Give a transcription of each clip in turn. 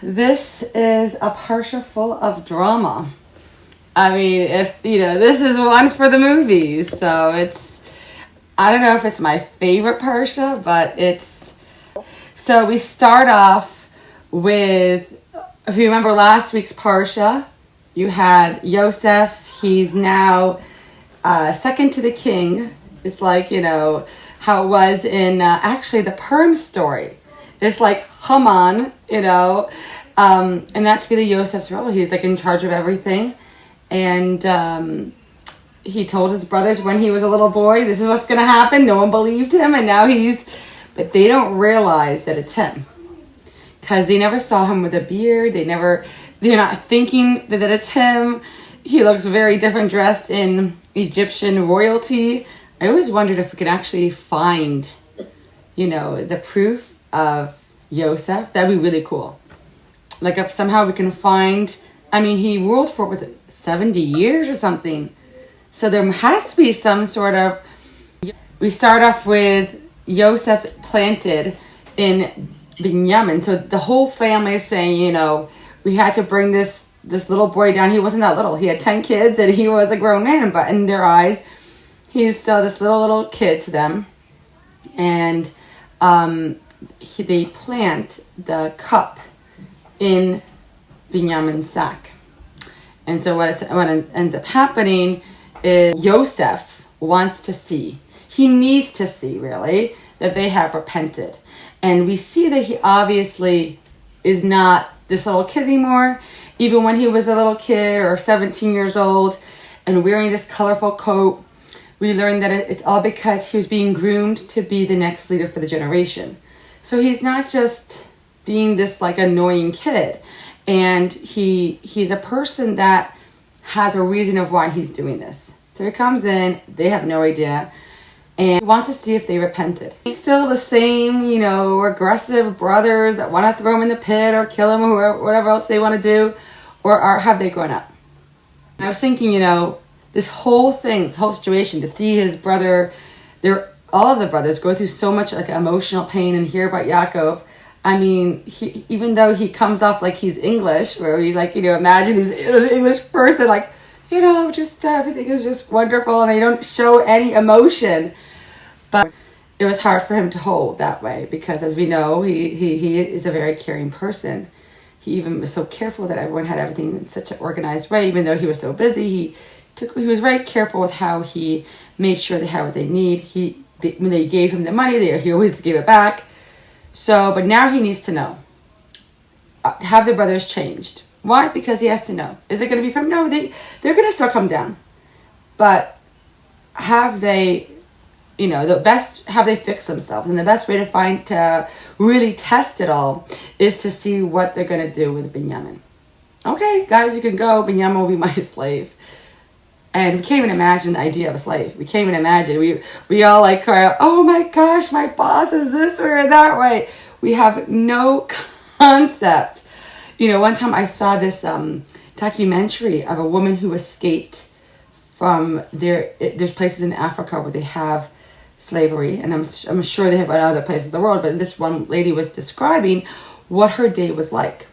this is a parsha full of drama. I mean, if, this is one for the movies. So I don't know if it's my favorite parsha, but so we start off with, if you remember last week's parsha, you had Yosef. He's now second to the king. It's like, how it was in actually the Purim story. It's like Haman, and that's really Yosef's role. He's like in charge of everything. And he told his brothers when he was a little boy, this is what's going to happen. No one believed him. And now but they don't realize that it's him. Because they never saw him with a beard. They're not thinking that it's him. He looks very different dressed in Egyptian royalty. I always wondered if we could actually find, the proof of Yosef. That'd be really cool. Like if somehow we can find, he ruled for, 70 years or something. So there has to be some sort of, we start off with Yosef planted in Binyamin. So the whole family is saying, we had to bring this little boy down. He wasn't that little. He had 10 kids and he was a grown man, but in their eyes, he's still this little kid to them. And they plant the cup in Binyamin's sack. And so what ends up happening is Yosef wants to see. He needs to see, really, that they have repented. And we see that he obviously is not this little kid anymore. Even when he was a little kid or 17 years old and wearing this colorful coat, we learned that it's all because he was being groomed to be the next leader for the generation. So he's not just being this like annoying kid. And he's a person that has a reason of why he's doing this. So he comes in, they have no idea, and wants to see if they repented. He's still the same, aggressive brothers that want to throw him in the pit or kill him or whatever else they want to do, or have they grown up? I was thinking, this whole thing, this whole situation, to see his brother, all of the brothers go through so much like emotional pain and hear about Yaakov. Even though he comes off like he's English, where we imagine he's an English person, just everything is just wonderful and they don't show any emotion. But it was hard for him to hold that way because, as we know, he is a very caring person. He even was so careful that everyone had everything in such an organized way. Even though he was so busy, he was very careful with how he made sure they had what they need. When they gave him the money, he always gave it back. So, but now he needs to know. Have the brothers changed? Why? Because he has to know. Is it going to be from? No, they're going to still come down. But have they, have they fixed themselves? And the best way to really test it all is to see what they're going to do with Binyamin. Okay, guys, you can go. Binyamin will be my slave. And we can't even imagine the idea of a slave. We can't even imagine. We all cry out, oh my gosh, my boss is this way or that way. We have no concept. One time I saw this documentary of a woman who escaped from there's places in Africa where they have slavery. And I'm sure they have in other places in the world. But this one lady was describing what her day was like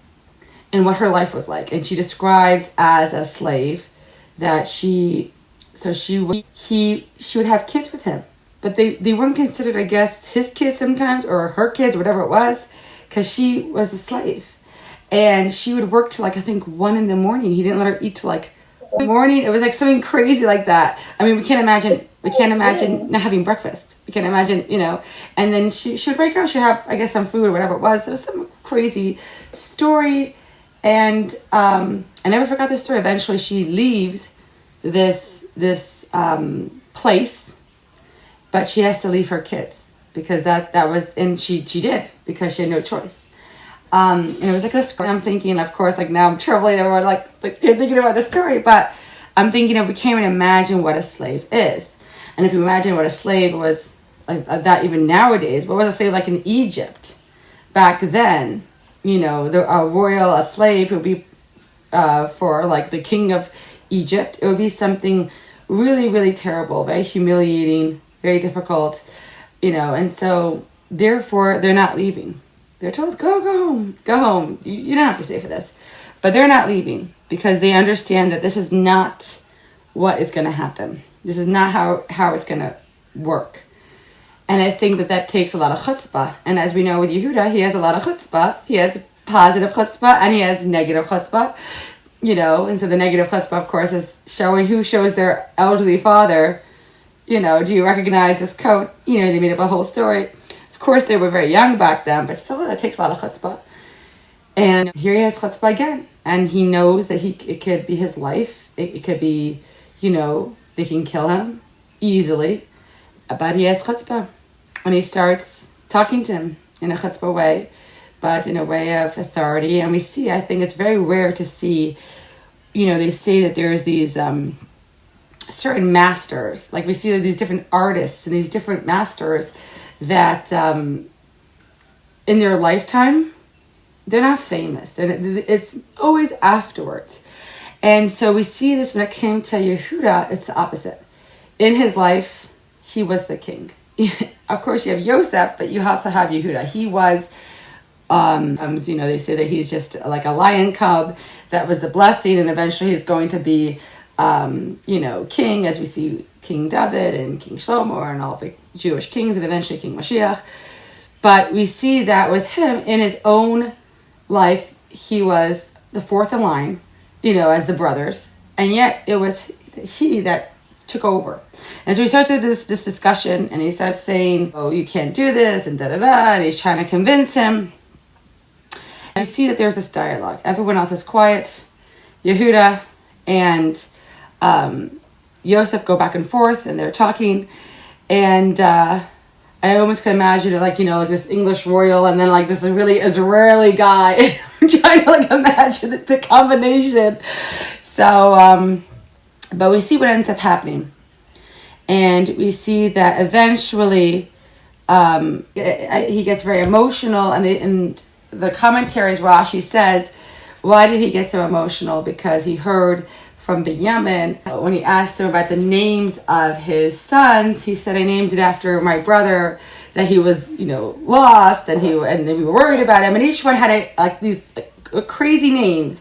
and what her life was like. And she describes as a slave that she would have kids with him, but they weren't considered, I guess, his kids sometimes or her kids, whatever it was, because she was a slave, and she would work till I think 1 a.m. He didn't let her eat till morning. It was something crazy like that. We can't imagine not having breakfast. We can't imagine, and then she would break up. She'd have, I guess, some food or whatever it was. It was some crazy story. And I never forgot this story. Eventually, she leaves this place, but she has to leave her kids because that was, and she did because she had no choice. And it was a story. I'm thinking, of course, now I'm troubling everyone, you're thinking about the story, but I'm thinking if we can't even imagine what a slave is, and if you imagine what a slave was that even nowadays, what was a slave like in Egypt back then? A slave would be for the king of Egypt. It would be something really, really terrible, very humiliating, very difficult, and so therefore they're not leaving. They're told, go home, go home. You don't have to stay for this. But they're not leaving because they understand that this is not what is going to happen. This is not how it's going to work. And I think that takes a lot of chutzpah. And as we know with Yehuda, he has a lot of chutzpah. He has positive chutzpah and he has negative chutzpah. And so the negative chutzpah, of course, is showing who shows their elderly father, do you recognize this coat? They made up a whole story. Of course, they were very young back then, but still, it takes a lot of chutzpah. And here he has chutzpah again. And he knows that it could be his life. It could be, they can kill him easily. But he has chutzpah. And he starts talking to him in a chutzpah way, but in a way of authority. And we see, I think it's very rare to see, they say that there's these certain masters. Like we see these different artists and these different masters that in their lifetime, they're not famous. It's always afterwards. And so we see this when it came to Yehuda, it's the opposite. In his life, he was the king. Of course, you have Yosef, but you also have Yehuda. He was, they say that he's just like a lion cub. That was the blessing, and eventually he's going to be, king, as we see King David and King Shlomo and all the Jewish kings, and eventually King Mashiach. But we see that with him, in his own life, he was the fourth in line, as the brothers, and yet it was he that took over. And so he starts this discussion, and he starts saying, oh, you can't do this, and da-da-da, and he's trying to convince him. And you see that there's this dialogue. Everyone else is quiet. Yehuda and Yosef go back and forth, and they're talking, and I almost can imagine it like this English royal, and then like this really Israeli guy. I'm trying to imagine the combination. So, but we see what ends up happening. And we see that eventually he gets very emotional. And the commentaries, Rashi says, why did he get so emotional? Because he heard from Binyamin, when he asked him about the names of his sons, he said, I named it after my brother, that he was, lost, and we were worried about him. And each one had these crazy names.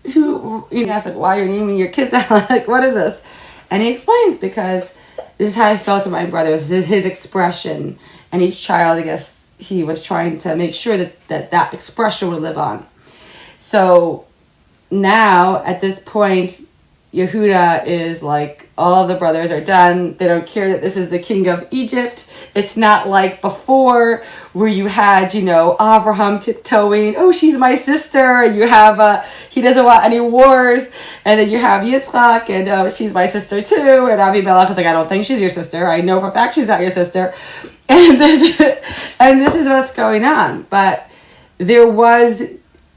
He asked, why are you naming your kids? What is this? And he explains, because this is how I felt to my brothers. This is his expression. And each child, I guess, he was trying to make sure that expression would live on. So now, at this point, Yehuda is like, all of the brothers are done. They don't care that this is the king of Egypt. It's not like before where you had, Abraham tiptoeing, oh, she's my sister. And you have, he doesn't want any wars. And then you have Yitzchak, and she's my sister too. And Avimelech is like, I don't think she's your sister. I know for a fact she's not your sister. And this is what's going on. But there was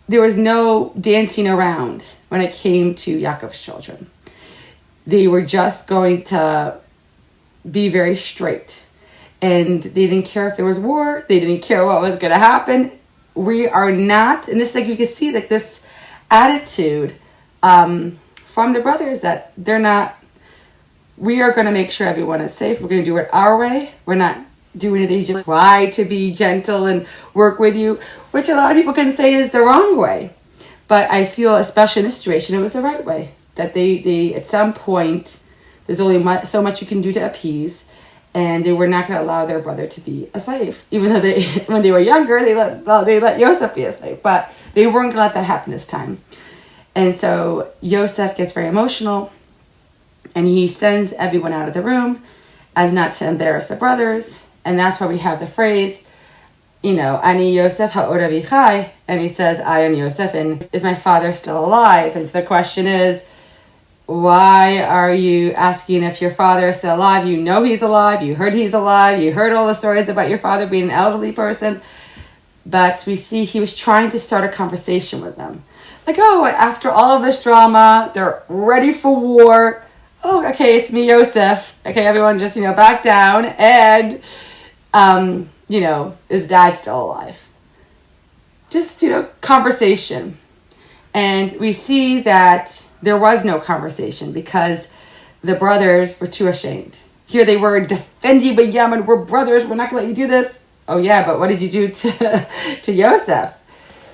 no dancing around when it came to Yaakov's children. They were just going to be very straight. And they didn't care if there was war. They didn't care what was going to happen. We are not, and this you can see this attitude from the brothers that they're not, we are going to make sure everyone is safe. We're going to do it our way. We're not doing it Egypt. Try to be gentle and work with you, which a lot of people can say is the wrong way. But I feel, especially in this situation, it was the right way. That they at some point, there's only so much you can do to appease, and they were not going to allow their brother to be a slave. Even though when they were younger, they let Yosef be a slave. But they weren't going to let that happen this time. And so Yosef gets very emotional, and he sends everyone out of the room as not to embarrass the brothers. And that's why we have the phrase, Ani Yosef ha'od avichai, and he says, I am Yosef, and is my father still alive? And so the question is, why are you asking if your father is still alive? You know he's alive, you heard he's alive, you heard all the stories about your father being an elderly person. But we see he was trying to start a conversation with them. Like, oh, after all of this drama, they're ready for war. Oh, okay, it's me, Yosef. Okay, everyone just, back down. And, is dad still alive? Just, conversation. And we see that there was no conversation because the brothers were too ashamed. Here they were defending Binyamin. We're brothers. We're not going to let you do this. oh yeah, but what did you do to Yosef?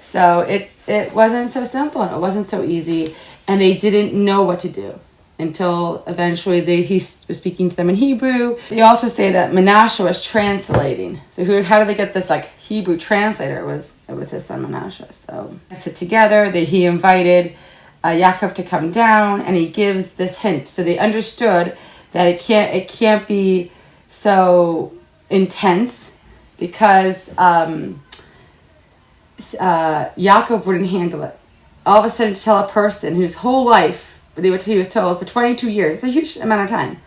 So it wasn't so simple, and it wasn't so easy, and they didn't know what to do until eventually he was speaking to them in Hebrew. They also say that Menashe was translating. So how did they get this like Hebrew translator? It was his son Menashe. So they sit together. He invited Yaakov to come down, and he gives this hint. So they understood that it can't be so intense because Yaakov wouldn't handle it. All of a sudden, to tell a person whose whole life he was told for 22 years, it's a huge amount of time.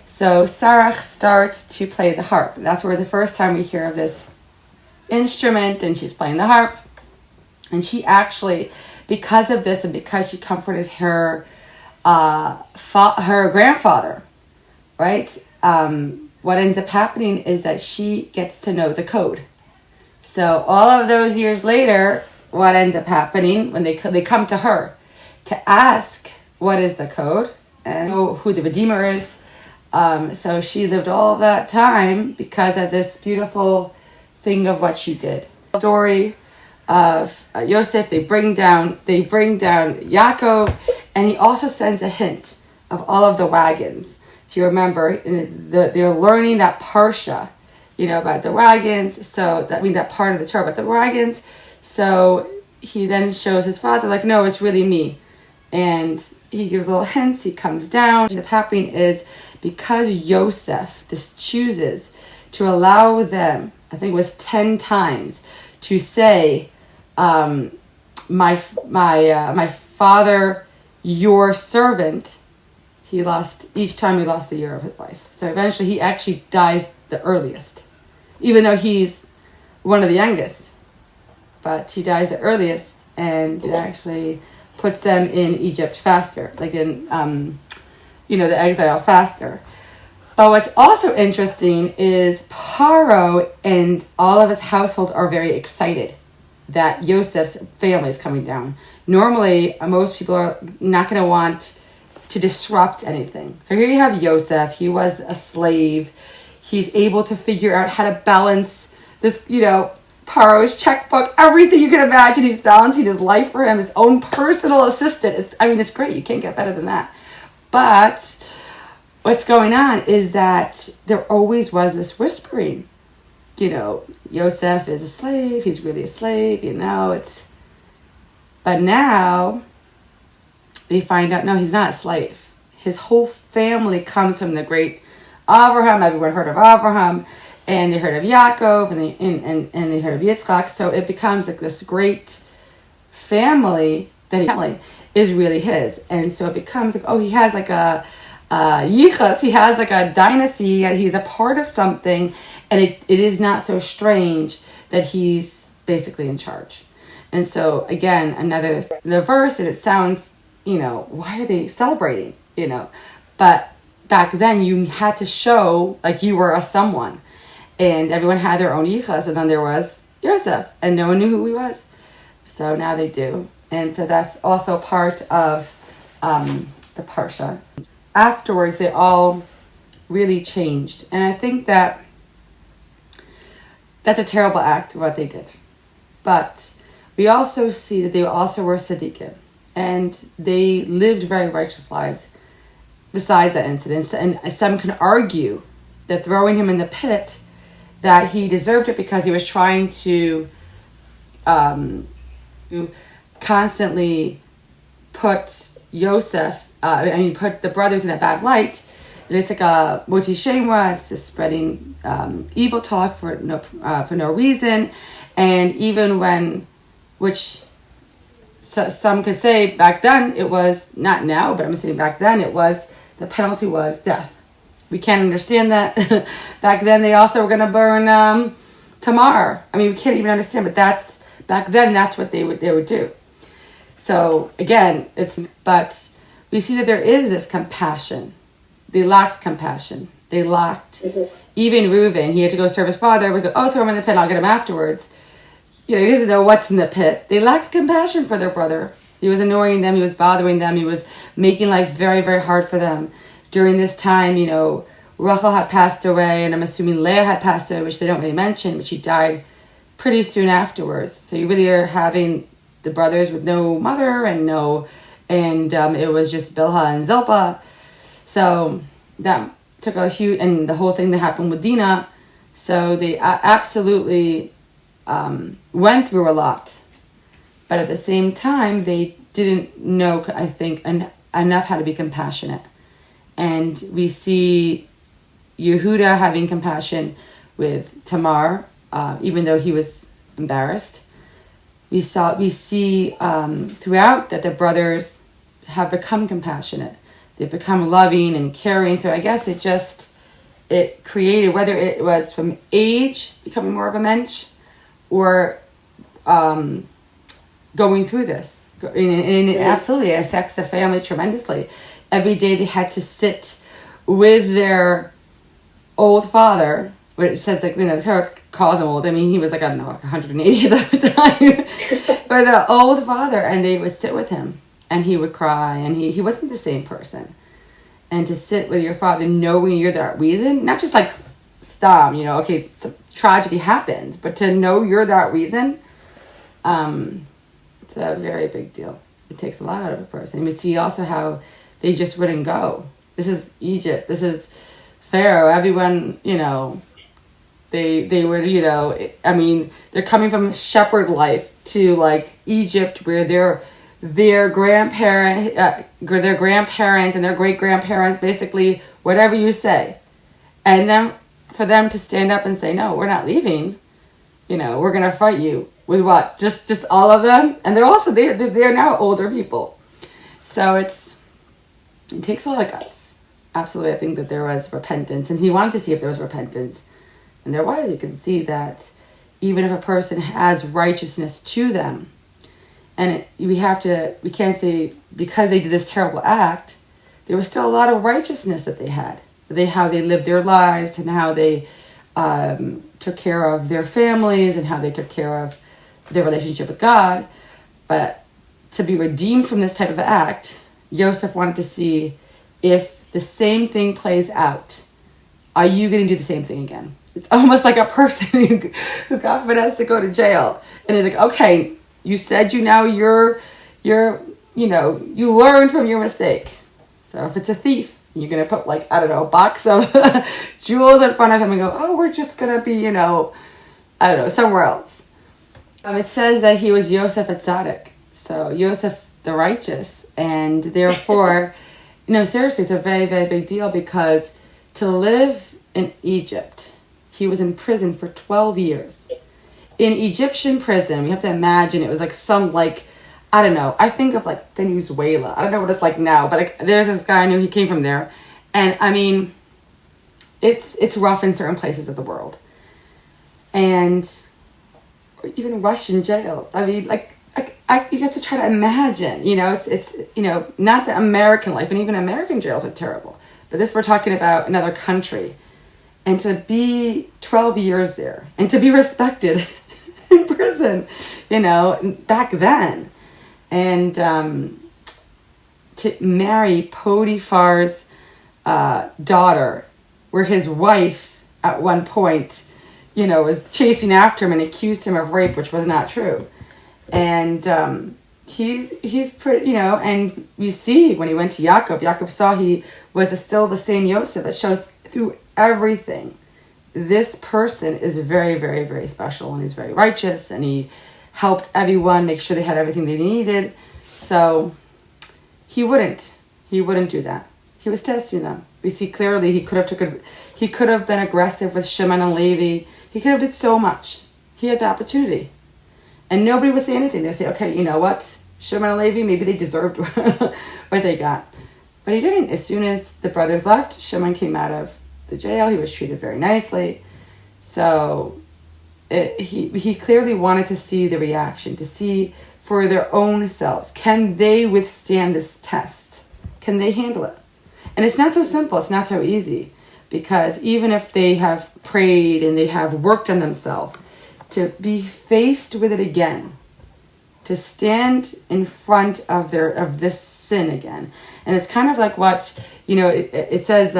So Sarah starts to play the harp. That's where the first time we hear of this instrument, and she's playing the harp. And she actually, because of this and because she comforted her grandfather, right? What ends up happening is that she gets to know the code. So all of those years later, what ends up happening when they come to her to ask what is the code and know who the Redeemer is. So she lived all that time because of this beautiful thing of what she did. The story of Yosef, they bring down Yaakov, and he also sends a hint of all of the wagons. Do you remember? They're learning that parsha, about the wagons. So that part of the Torah about the wagons. So he then shows his father, like, no, it's really me. And he gives little hints. He comes down. What's happening is because Yosef just chooses to allow them, I think it was 10 times, to say, my father, your servant. Each time he lost a year of his life. So eventually he actually dies the earliest, even though he's one of the youngest. But he dies the earliest, and it actually puts them in Egypt faster, like in, the exile faster. But what's also interesting is Paro and all of his household are very excited that Yosef's family is coming down. Normally, most people are not going to want to disrupt anything. So here you have Yosef. He was a slave. He's able to figure out how to balance this, Paro's checkbook, everything you can imagine. He's balancing his life for him, his own personal assistant. It's great. You can't get better than that. But what's going on is that there always was this whispering. Yosef is a slave. He's really a slave. But now they find out, no, he's not a slave. His whole family comes from the great Abraham. Everyone heard of Abraham, and they heard of Yaakov, and they heard of Yitzchak. So it becomes like this great family that is really his. And so it becomes like, he has like a yichus. He has like a dynasty. He's a part of something, and it is not so strange that he's basically in charge. And so again, the verse, and it sounds, why are they celebrating? But back then you had to show like you were a someone, and everyone had their own yichus, and then there was Yosef, and no one knew who he was. So now they do. And so that's also part of the Parsha. Afterwards, they all really changed. And I think that's a terrible act, what they did. But we also see that they also were tzaddikim. And they lived very righteous lives besides that incident. And some can argue that throwing him in the pit, that he deserved it because he was trying to constantly put Yosef, put the brothers in a bad light. And it's like a moti shemra, it's just spreading evil talk for no reason. And even some could say back then, it was, not now, but I'm saying back then, the penalty was death. We can't understand that. Back then, they also were going to burn Tamar. We can't even understand, but back then, that's what they would do. So again, but we see that there is this compassion. They lacked compassion. They lacked, even Reuben, he had to go serve his father. We go, throw him in the pit, I'll get him afterwards. He doesn't know what's in the pit. They lacked compassion for their brother. He was annoying them. He was bothering them. He was making life very, very hard for them. During this time, Rachel had passed away, and I'm assuming Leah had passed away, which they don't really mention, but she died pretty soon afterwards. So you really are having the brothers with no mother and it was just Bilhah and Zilpah. So that took a huge, and the whole thing that happened with Dinah. So they absolutely went through a lot. But at the same time, they didn't know, I think, enough how to be compassionate. And we see Yehuda having compassion with Tamar, even though he was embarrassed. We see throughout that the brothers have become compassionate. They've become loving and caring. So I guess it created, whether it was from age, becoming more of a mensch, or going through this. And it absolutely affects the family tremendously. Every day they had to sit with their old father, which says, the Torah calls him old. I mean, he was like 180 at the time. But the old father, and they would sit with him, and he would cry, and he wasn't the same person. And to sit with your father knowing you're that reason, not just like, stop, okay, tragedy happens, but to know you're that reason, it's a very big deal. It takes a lot out of a person. And we see also how they just wouldn't go. This is Egypt. This is Pharaoh. Everyone, they would, I mean, they're coming from shepherd life to like Egypt, where their grandparents and their great grandparents, basically whatever you say, and then for them to stand up and say, no, we're not leaving. We're gonna fight you with what? Just all of them, and they're now older people, so it takes a lot of guts. Absolutely, I think that there was repentance, and he wanted to see if there was repentance, and there was. You can see that even if a person has righteousness to them, and we can't say because they did this terrible act, there was still a lot of righteousness that they had. How they lived their lives, and how they took care of their families, and how they took care of their relationship with God. But to be redeemed from this type of act, Yosef wanted to see if the same thing plays out. Are you going to do the same thing again? It's almost like a person who got finessed to go to jail. And he's like, okay, you said you learned from your mistake. So if it's a thief, you're going to put a box of jewels in front of him and go, oh, we're just going to be, somewhere else. It says that he was Yosef Atzadik. So Yosef the righteous. And therefore, seriously, it's a very, very big deal, because to live in Egypt, he was in prison for 12 years. In Egyptian prison, you have to imagine it was I think of Venezuela. I don't know what it's like now, but there's this guy I knew, he came from there. And I mean, it's rough in certain places of the world. And even Russian jail. I mean, you have to try to imagine, it's not the American life, and even American jails are terrible. But we're talking about another country. And to be 12 years there, and to be respected in prison, back then. And to marry Potiphar's daughter, where his wife at one point, was chasing after him and accused him of rape, which was not true. And he's pretty, and you see when he went to Yaakov saw he was still the same Yosef. That shows through everything. This person is very, very, very special, and he's very righteous, and he helped everyone make sure they had everything they needed. So he wouldn't do that. He was testing them. We see clearly he could have been aggressive with Shimon and Levi. He could have did so much. He had the opportunity. And nobody would say anything. They'd say, okay, you know what? Shimon and Levi, maybe they deserved what they got. But he didn't. As soon as the brothers left, Shimon came out of the jail. He was treated very nicely. So he clearly wanted to see the reaction, to see for their own selves. Can they withstand this test? Can they handle it? And it's not so simple. It's not so easy. Because even if they have prayed and they have worked on themselves, to be faced with it again, to stand in front of this sin again. And it's kind of like what, it says,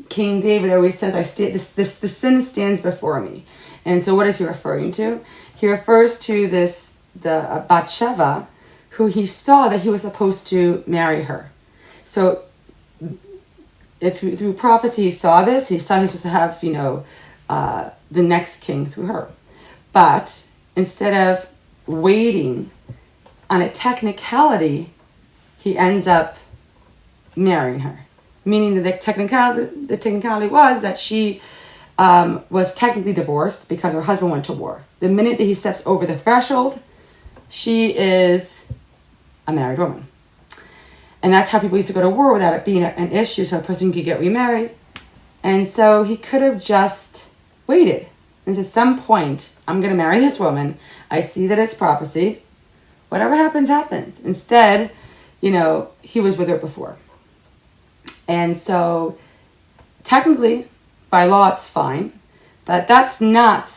King David always says, the sin stands before me. And so what is he referring to? He refers to the Bathsheba, who he saw that he was supposed to marry her. So through prophecy, he saw this. He saw he was supposed to have, the next king through her. But instead of waiting on a technicality, he ends up marrying her. Meaning that the technicality was that she was technically divorced because her husband went to war. The minute that he steps over the threshold, she is a married woman. And that's how people used to go to war without it being an issue, so a person could get remarried. And so he could have just waited. And at some point, I'm going to marry this woman. I see that it's prophecy. Whatever happens, happens. Instead, he was with her before. And so, technically, by law, it's fine. But that's not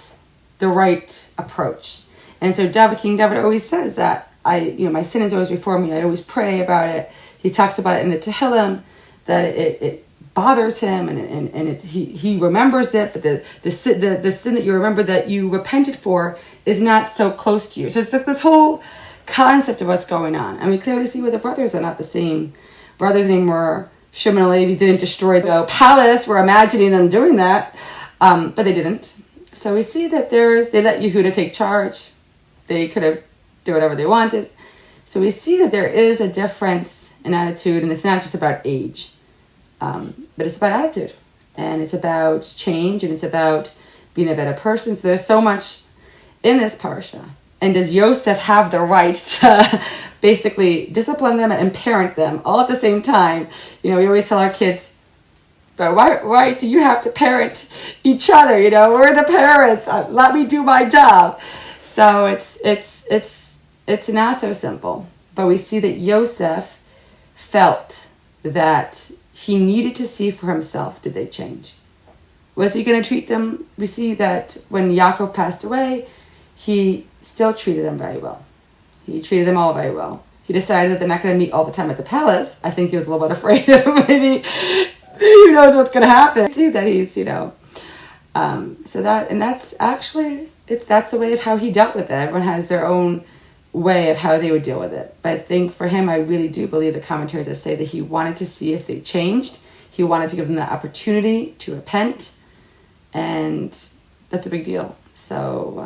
the right approach. And so King David always says that my sin is always before me. I always pray about it. He talks about it in the Tehillim, that it bothers him and he remembers it, but the sin that you remember that you repented for is not so close to you. So it's like this whole concept of what's going on. And we clearly see where the brothers are not the same brothers anymore. Shimon and Levi didn't destroy the palace. We're imagining them doing that, but they didn't. So we see that they let Yehuda take charge. They could have do whatever they wanted. So we see that there is a difference in attitude, and it's not just about age, but it's about attitude, and it's about change, and it's about being a better person. So there's so much in this parsha. And does Yosef have the right to basically discipline them and parent them all at the same time? We always tell our kids, but why do you have to parent each other? We're the parents. Let me do my job. So it's not so simple. But we see that Yosef felt that he needed to see for himself, did they change? Was he going to treat them? We see that when Yaakov passed away, he still treated them very well. He treated them all very well. He decided that they're not going to meet all the time at the palace. I think he was a little bit afraid of maybe who knows what's going to happen. See that he's, that's actually, that's a way of how he dealt with it. Everyone has their own way of how they would deal with it. But I think for him, I really do believe the commentaries that say that he wanted to see if they changed. He wanted to give them the opportunity to repent. And that's a big deal. So,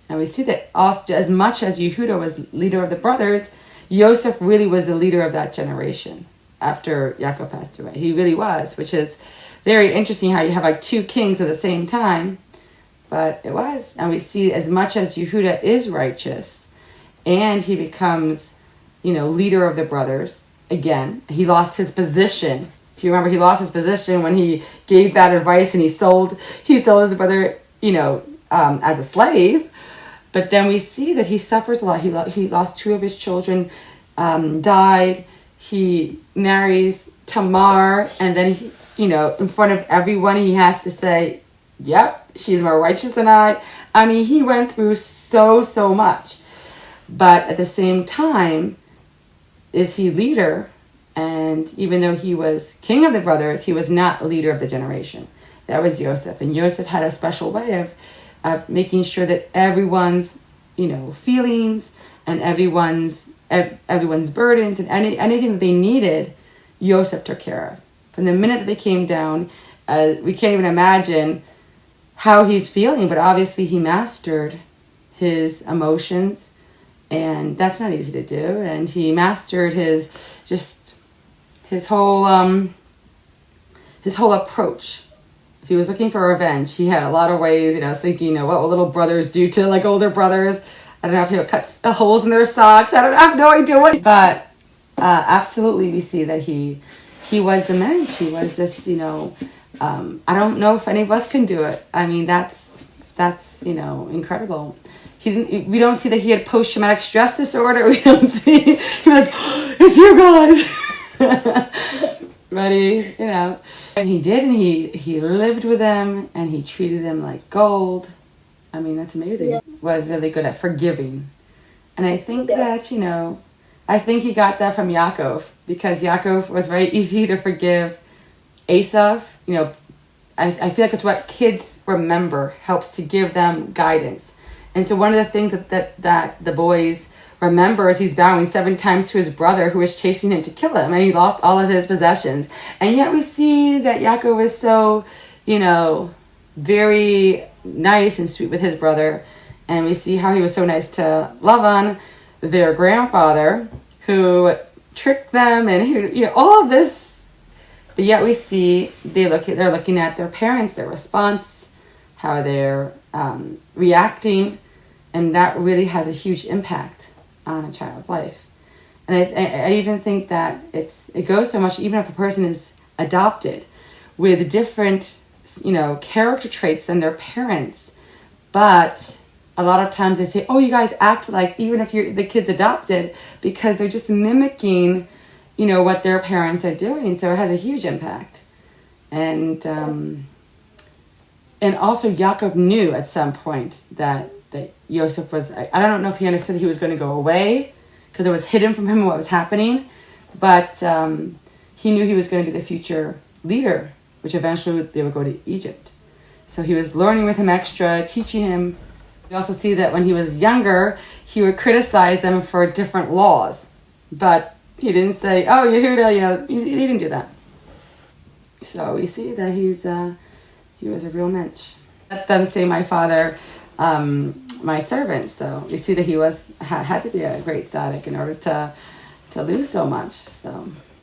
and we see that also, as much as Yehuda was leader of the brothers, Yosef really was the leader of that generation after Yaakov passed away. He really was, which is very interesting how you have like two kings at the same time. But it was. And we see as much as Yehuda is righteous and he becomes, leader of the brothers, again, he lost his position. If you remember, he lost his position when he gave bad advice and he sold his brother, as a slave. But then we see that he suffers a lot. He lost two of his children, died. He marries Tamar, and then he, in front of everyone, he has to say, "Yep, she's more righteous than I." I mean, he went through so much. But at the same time, is he leader? And even though he was king of the brothers, he was not leader of the generation. That was Yosef, and Yosef had a special way of making sure that everyone's, feelings and everyone's burdens and anything that they needed, Yosef took care of. From the minute that they came down, we can't even imagine how he's feeling, but obviously he mastered his emotions, and that's not easy to do. And he mastered his whole approach. If he was looking for revenge, he had a lot of ways. I was thinking, what will little brothers do to like older brothers? I don't know if he'll cut holes in their socks. I have no idea what. But absolutely, we see that he was the mensch. He was this, I don't know if any of us can do it. I mean, that's incredible. We don't see that he had post-traumatic stress disorder. We don't see, he was like, it's you guys. But and he did, and he lived with them, and he treated them like gold. I mean, that's amazing. Yeah. Was really good at forgiving. And I think that, I think he got that from Yaakov, because Yaakov was very easy to forgive Esav, I feel like it's what kids remember, helps to give them guidance. And so one of the things that the boys remember is he's vowing 7 times to his brother who was chasing him to kill him, and he lost all of his possessions. And yet we see that Yaakov is so, very nice and sweet with his brother. And we see how he was so nice to Lavan, their grandfather, who tricked them and who, all of this. But yet we see they're looking at their parents, their response, how they're reacting, and that really has a huge impact on a child's life. And I even think that it goes so much, even if a person is adopted with different, character traits than their parents, but a lot of times they say, oh, you guys act like, even if the kid's adopted, because they're just mimicking, what their parents are doing. So it has a huge impact. And also Yaakov knew at some point that Yosef was, I don't know if he understood he was going to go away, because it was hidden from him what was happening, but he knew he was going to be the future leader, which eventually they would go to Egypt. So he was learning with him extra, teaching him. We also see that when he was younger, he would criticize them for different laws, but he didn't say, oh, Yehuda, he didn't do that. So we see that he was a real mensch. Let them say my father, my servant. So we see that he had to be a great tzaddik in order to lose so much. So.